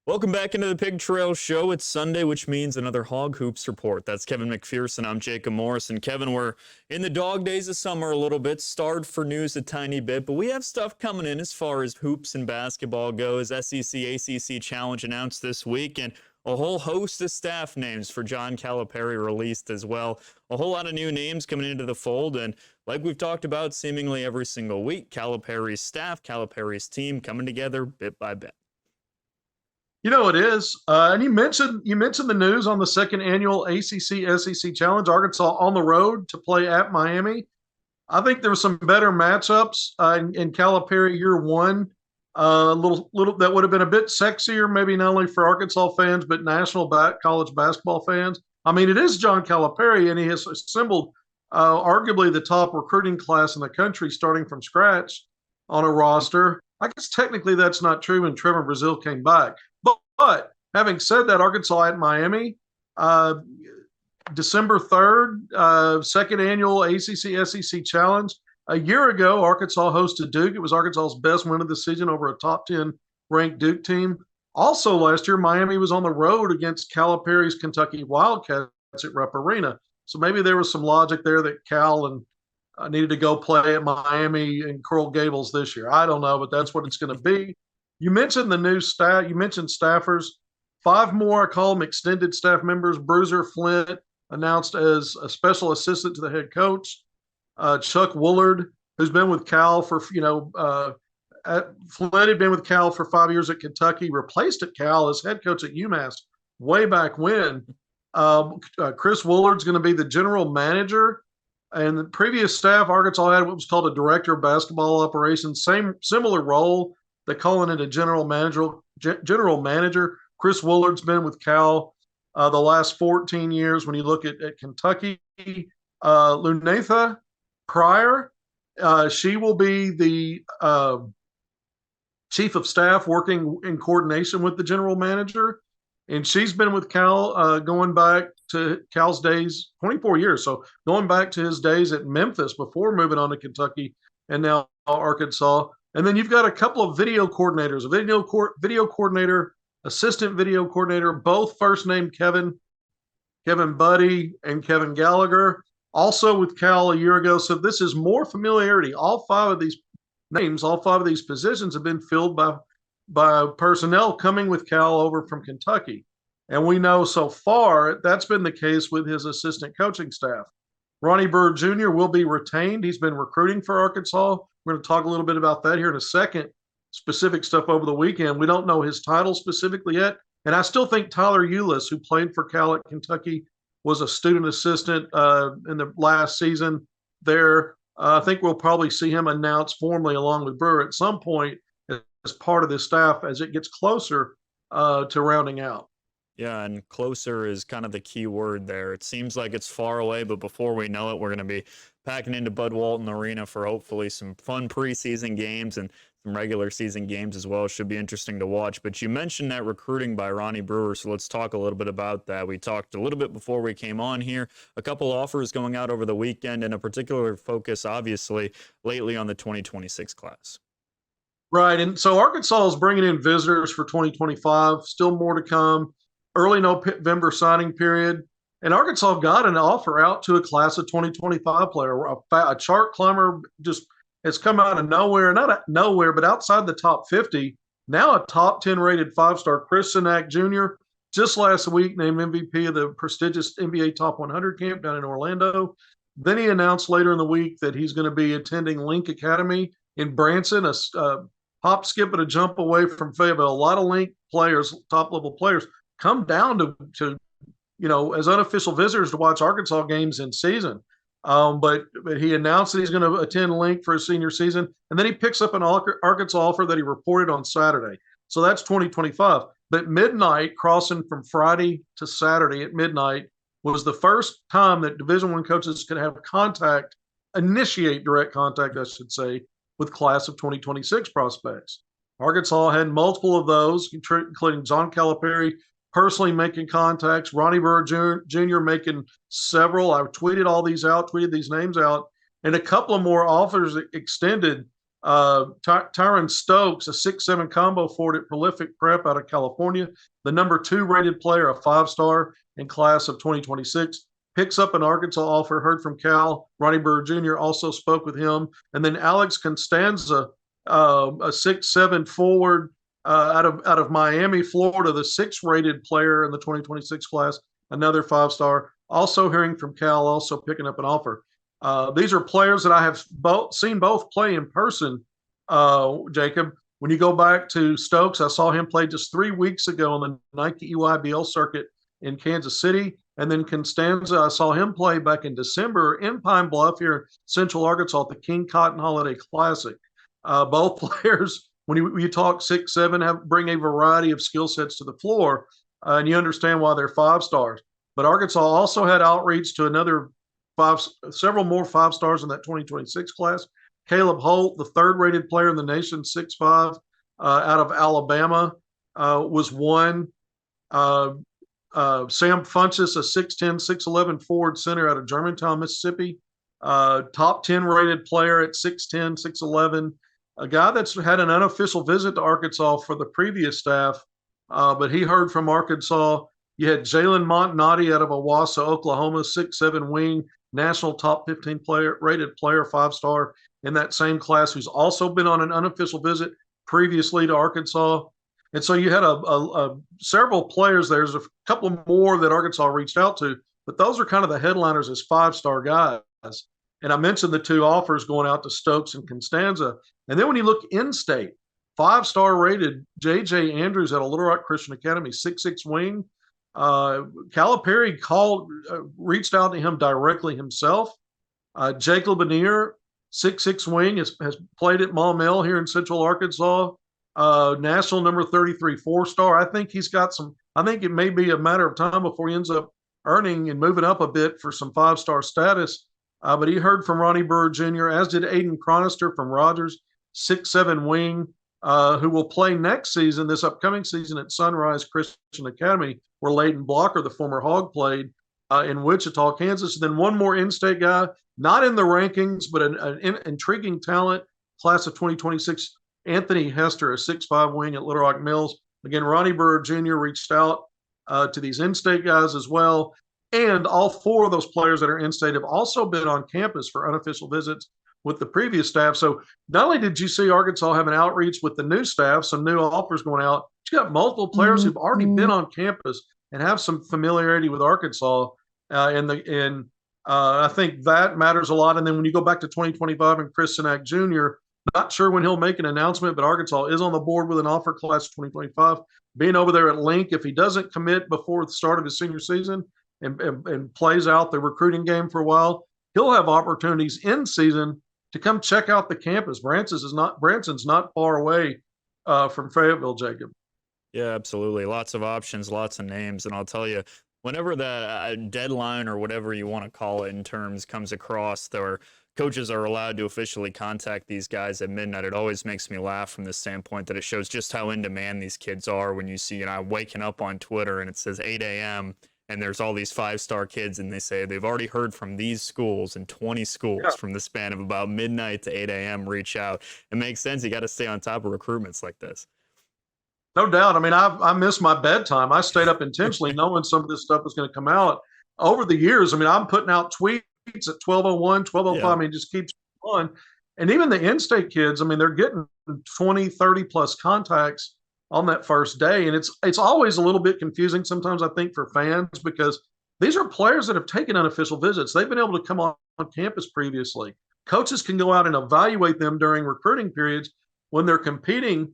Welcome back into the Pig Trail Show. It's Sunday, which means another Hog Hoops report. That's Kevin McPherson. I'm Jacob Morris. And Kevin, we're in the dog days of summer a little bit, starved for news a tiny bit, but we have stuff coming in as far as hoops and basketball goes. SEC-ACC Challenge announced this week, and a whole host of staff names for John Calipari released as well. A whole lot of new names coming into the fold, and like we've talked about seemingly every single week, Calipari's staff, Calipari's team coming together bit by bit. You know it is, and you mentioned the news on the second annual ACC-SEC Challenge. Arkansas on the road to play at Miami. I think there were some better matchups in Calipari year one. Little that would have been a bit sexier, maybe not only for Arkansas fans but national college basketball fans. I mean, it is John Calipari, and he has assembled arguably the top recruiting class in the country, starting from scratch on a roster. I guess technically that's not true when Trevor Brazile came back. But having said that, Arkansas at Miami, December 3rd, second annual ACC-SEC Challenge. A year ago, Arkansas hosted Duke. It was Arkansas's best win of the season over a top 10 ranked Duke team. Also last year, Miami was on the road against Calipari's Kentucky Wildcats at Rupp Arena. So maybe there was some logic there that Cal and needed to go play at Miami and Coral Gables this year. I don't know, but that's what it's going to be. You mentioned the new staff. You mentioned staffers. 5 more, I call them extended staff members. Bruiser Flint announced as a special assistant to the head coach. Chuck Woolard, who's been with Cal for, Flint had been with Cal for 5 years at Kentucky, replaced at Cal as head coach at UMass way back when. Chris Woolard's going to be the general manager. And the previous staff, Arkansas had what was called a director of basketball operations, similar role. They call it a general manager. Chris Woolard's been with Cal the last 14 years. When you look at Kentucky, Lunatha Pryor, she will be the chief of staff working in coordination with the general manager. And she's been with Cal going back to Cal's days, 24 years. So going back to his days at Memphis before moving on to Kentucky and now Arkansas. And then you've got a couple of video coordinators, a video coordinator, assistant video coordinator, both first name Kevin Buddy and Kevin Gallagher, also with Cal a year ago. So this is more familiarity. All 5 of these names, all 5 of these positions have been filled by personnel coming with Cal over from Kentucky. And we know so far that's been the case with his assistant coaching staff. Ronnie Bird Jr. will be retained. He's been recruiting for Arkansas. We're going to talk a little bit about that here in a second. Specific stuff over the weekend. We don't know his title specifically yet. And I still think Tyler Eulis, who played for Cal at Kentucky, was a student assistant in the last season there. I think we'll probably see him announced formally along with Brewer at some point as part of this staff as it gets closer to rounding out. Yeah, and closer is kind of the key word there. It seems like it's far away, but before we know it, we're going to be packing into Bud Walton Arena for hopefully some fun preseason games and some regular season games as well. Should be interesting to watch. But you mentioned that recruiting by Ronnie Brewer, so let's talk a little bit about that. We talked a little bit before we came on here. A couple offers going out over the weekend, and a particular focus, obviously, lately on the 2026 class. Right, and so Arkansas is bringing in visitors for 2025. Still more to come. Early November signing period. And Arkansas got an offer out to a class of 2025 player. A chart climber just has come out of nowhere, not nowhere, but outside the top 50. Now a top 10 rated 5-star Chris Sinak Jr. just last week named MVP of the prestigious NBA Top 100 camp down in Orlando. Then he announced later in the week that he's going to be attending Link Academy in Branson, a hop, skip, and a jump away from Fayetteville. A lot of Link players, top-level players, come down to as unofficial visitors to watch Arkansas games in season. But he announced that he's going to attend Link for his senior season, and then he picks up an Arkansas offer that he reported on Saturday. So that's 2025. But midnight, crossing from Friday to Saturday at midnight, was the first time that Division I coaches could have initiate direct contact, I should say, with class of 2026 prospects. Arkansas had multiple of those, including John Calipari personally making contacts, Ronnie Bird Jr. making several. I tweeted these names out, and a couple of more offers extended Tyron Stokes, a 6'7" combo forward at Prolific Prep out of California, the number 2 rated player, a 5-star in class of 2026, picks up an Arkansas offer, heard from Cal. Ronnie Burr Jr. also spoke with him. And then Alex Constanza, a 6'7" forward out of Miami, Florida, the 6th rated player in the 2026 class, another 5-star. Also hearing from Cal, also picking up an offer. These are players that I have seen both play in person, Jacob. When you go back to Stokes, I saw him play just 3 weeks ago on the Nike EYBL circuit in Kansas City. And then Constanza, I saw him play back in December in Pine Bluff here in Central Arkansas at the King Cotton Holiday Classic. Both players, when you talk 6'7", bring a variety of skill sets to the floor, and you understand why they're 5-stars. But Arkansas also had outreach to several more 5-stars in that 2026 class. Caleb Holt, the 3rd rated player in the nation, 6'5", out of Alabama, was one. Sam Funches, a 6'10", 6'11" forward center out of Germantown, Mississippi. Top 10 rated player at 6'10", 6'11". A guy that's had an unofficial visit to Arkansas for the previous staff, but he heard from Arkansas. You had Jalen Montnati out of Owasso, Oklahoma, 6'7" wing, national top 15 rated player, 5-star in that same class, who's also been on an unofficial visit previously to Arkansas. And so you had several players. There's a couple more that Arkansas reached out to, but those are kind of the headliners as 5-star guys. And I mentioned the 2 offers going out to Stokes and Constanza. And then when you look in-state, 5-star rated J.J. Andrews at a Little Rock Christian Academy, 6'6" wing. Calipari reached out to him directly himself. Jake LeBanier, 6'6" wing, has played at Maumelle here in Central Arkansas. National number 33 4-star. I think he's got I think it may be a matter of time before he ends up earning and moving up a bit for some 5-star status. But he heard from Ronnie Burr Jr., as did Aiden Chronister from Rogers, 6'7" wing, who will play next season, this upcoming season, at Sunrise Christian Academy, where Leighton Blocker, the former Hog, played in Wichita, Kansas. And then one more in-state guy, not in the rankings, but an intriguing talent, class of 2026, Anthony Hester, a 6'5" wing at Little Rock Mills. Again, Ronnie Burr Jr. reached out to these in-state guys as well. And all 4 of those players that are in-state have also been on campus for unofficial visits with the previous staff. So not only did you see Arkansas have an outreach with the new staff, some new offers going out, but you got multiple players who've already been on campus and have some familiarity with Arkansas. I think that matters a lot. And then when you go back to 2025 and Chris Sinak Jr., not sure when he'll make an announcement, but Arkansas is on the board with an offer class of 2025. Being over there at Link, if he doesn't commit before the start of his senior season and plays out the recruiting game for a while, he'll have opportunities in season to come check out the campus. Branson's not far away from Fayetteville, Jacob. Yeah, absolutely. Lots of options, lots of names. And I'll tell you, whenever that deadline or whatever you want to call it in terms comes across, or coaches are allowed to officially contact these guys at midnight, it always makes me laugh from the standpoint that it shows just how in demand these kids are. When you see, waking up on Twitter and it says 8 a.m. and there's all these 5-star kids, and they say they've already heard from these schools and 20 schools from the span of about midnight to 8 a.m. reach out. It makes sense. You got to stay on top of recruitments like this. No doubt. I mean, I missed my bedtime. I stayed up intentionally knowing some of this stuff was going to come out over the years. I mean, I'm putting out tweets at 12:01, 12:05. I mean, it just keeps going. And even the in-state kids, I mean, they're getting 20, 30 plus contacts on that first day. And it's always a little bit confusing sometimes, I think, for fans, because these are players that have taken unofficial visits. They've been able to come on campus previously. Coaches can go out and evaluate them during recruiting periods when they're competing.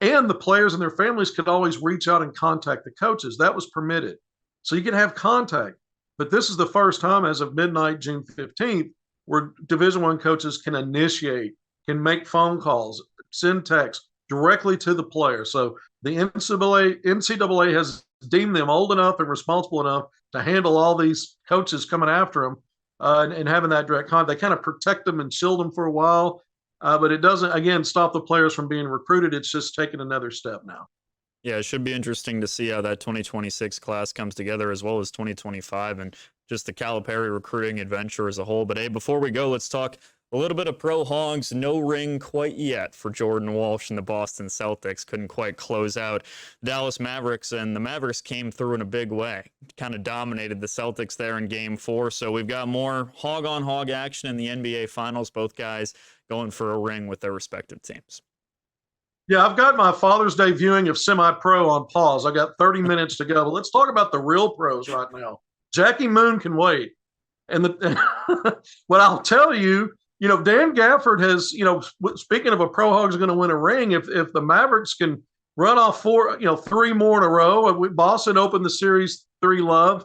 And the players and their families could always reach out and contact the coaches. That was permitted. So you can have contact. But this is the first time as of midnight, June 15th, where Division I coaches can initiate, can make phone calls, send texts directly to the player. So the NCAA has deemed them old enough and responsible enough to handle all these coaches coming after them and having that direct contact. They kind of protect them and shield them for a while. But it doesn't, again, stop the players from being recruited. It's just taking another step now. Yeah, it should be interesting to see how that 2026 class comes together, as well as 2025 and just the Calipari recruiting adventure as a whole. But hey, before we go, let's talk a little bit of pro Hogs, no ring quite yet for Jordan Walsh and the Boston Celtics. Couldn't quite close out Dallas Mavericks, and the Mavericks came through in a big way. Kind of dominated the Celtics there in Game 4. So we've got more hog-on-hog action in the NBA Finals. Both guys going for a ring with their respective teams. Yeah, I've got my Father's Day viewing of Semi-Pro on pause. I got 30 minutes to go. But let's talk about the real pros right now. Jackie Moon can wait. And what I'll tell you, Dan Gafford has, speaking of a pro Hog's going to win a ring, if the Mavericks can run off 3 more in a row, Boston opened the series 3-love.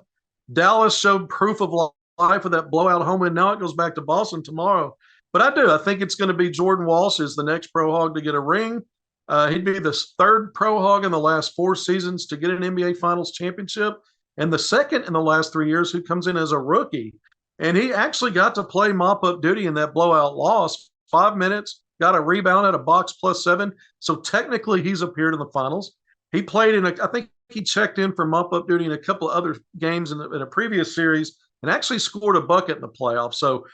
Dallas showed proof of life with that blowout home win. Now it goes back to Boston tomorrow. But I think it's going to be Jordan Walsh is the next pro Hog to get a ring. He'd be the 3rd pro Hog in the last 4 seasons to get an NBA Finals championship, and the 2nd in the last 3 years who comes in as a rookie. And he actually got to play mop-up duty in that blowout loss. 5 minutes, got a rebound at a box +7. So technically he's appeared in the finals. He played I think he checked in for mop-up duty in a couple of other games in a previous series and actually scored a bucket in the playoffs. So,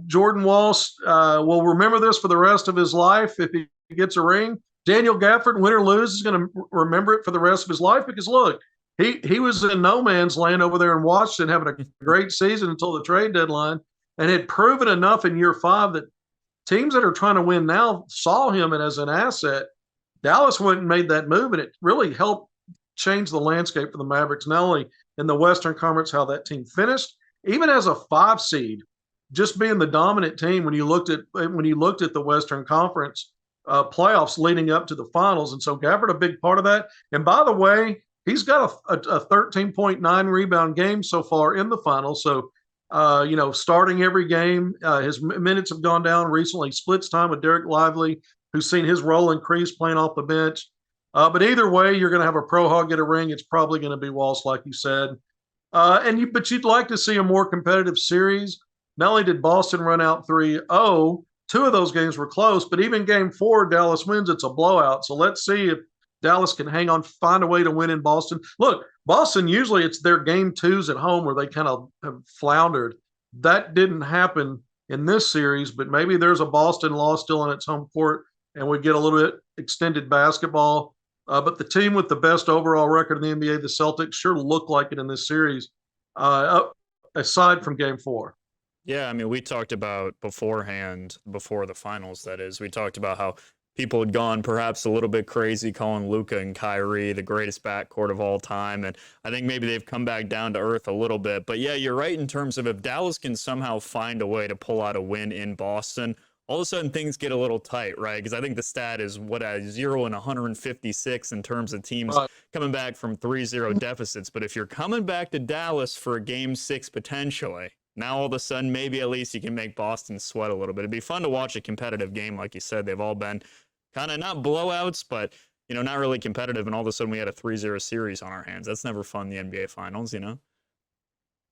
Jordan Walsh will remember this for the rest of his life if he gets a ring. Daniel Gafford, win or lose, is going to remember it for the rest of his life because, look, he was in no man's land over there in Washington having a great season until the trade deadline and had proven enough in year 5 that teams that are trying to win now saw him as an asset. Dallas went and made that move, and it really helped change the landscape for the Mavericks, not only in the Western Conference, how that team finished, even as a 5 seed, just being the dominant team when you looked at the Western Conference playoffs leading up to the finals. And so Gafford, a big part of that. And by the way, he's got a 13.9 rebound game so far in the finals. So, starting every game, his minutes have gone down recently. Splits time with Derek Lively, who's seen his role increase playing off the bench. But either way, you're going to have a pro Hog get a ring. It's probably going to be Walsh, like you said. But you'd like to see a more competitive series. Not only did Boston run out 3-0, 2 of those games were close, but even Game 4, Dallas wins, it's a blowout. So let's see if Dallas can hang on, find a way to win in Boston. Look, Boston, usually it's their Game 2s at home where they kind of have floundered. That didn't happen in this series, but maybe there's a Boston loss still on its home court, and we get a little bit extended basketball. But the team with the best overall record in the NBA, the Celtics, sure look like it in this series, aside from Game 4. Yeah, I mean, we talked about beforehand, before the finals, that is, we talked about how people had gone perhaps a little bit crazy calling Luka and Kyrie the greatest backcourt of all time. And I think maybe they've come back down to earth a little bit. But yeah, you're right in terms of if Dallas can somehow find a way to pull out a win in Boston, all of a sudden things get a little tight, right? Because I think the stat is 0 and 156 in terms of teams coming back from 3-0 deficits. But if you're coming back to Dallas for a Game 6 potentially, now all of a sudden maybe at least you can make Boston sweat a little bit. It'd be fun to watch a competitive game. Like you said, they've all been kind of not blowouts, but, not really competitive. And all of a sudden we had a 3-0 series on our hands. That's never fun, the NBA Finals,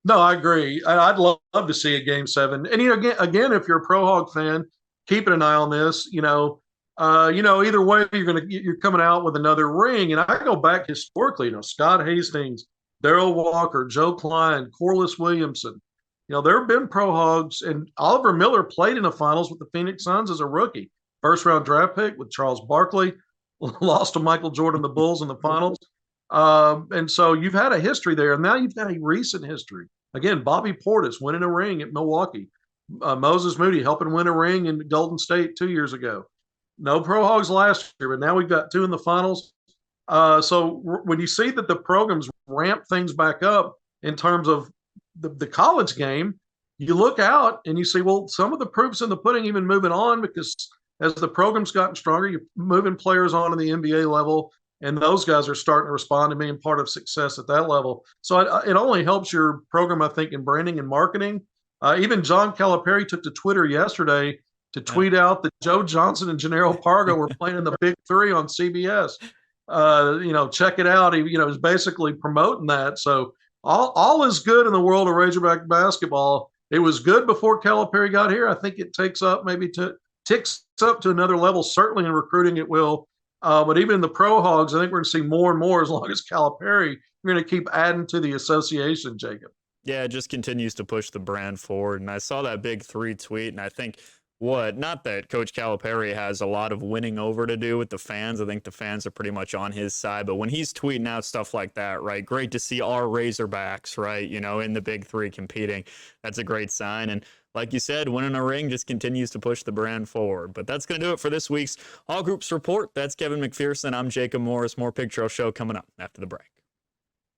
No, I agree. I'd love to see a Game 7. And, again, if you're a Pro Hog fan, keeping an eye on this, either way, you're coming out with another ring. And I go back historically, Scott Hastings, Darrell Walker, Joe Klein, Corliss Williamson. There have been Pro Hogs, and Oliver Miller played in the finals with the Phoenix Suns as a rookie. First-round draft pick with Charles Barkley, lost to Michael Jordan, the Bulls in the finals. And so you've had a history there, and now you've got a recent history. Again, Bobby Portis winning a ring at Milwaukee. Moses Moody helping win a ring in Golden State 2 years ago. No Pro Hogs last year, but now we've got 2 in the finals. So when you see that the programs ramp things back up in terms of the college game, you look out and you see, well, some of the proofs in the pudding even moving on, because as the program's gotten stronger, you're moving players on to the NBA level, and those guys are starting to respond to being part of success at that level. So it only helps your program, I think, in branding and marketing. Even John Calipari took to Twitter yesterday to tweet out that Joe Johnson and Gennaro Pargo were playing in the Big 3 on CBS. Check it out. He, is basically promoting that. So all is good in the world of Razorback basketball. It was good before Calipari got here. I think it ticks up to another level. Certainly in recruiting it will. But even in the Pro Hogs, I think we're going to see more and more as long as Calipari. You're going to keep adding to the association, Jacob. Yeah, it just continues to push the brand forward. And I saw that Big Three tweet, and I think not that Coach Calipari has a lot of winning over to do with the fans. I think the fans are pretty much on his side. But when he's tweeting out stuff like that, right, great to see our Razorbacks, right, in the Big Three competing. That's a great sign. And like you said, winning a ring just continues to push the brand forward. But that's going to do it for this week's Hog Hoops Report. That's Kevin McPherson. I'm Jacob Morris. More Pig Trail Show coming up after the break.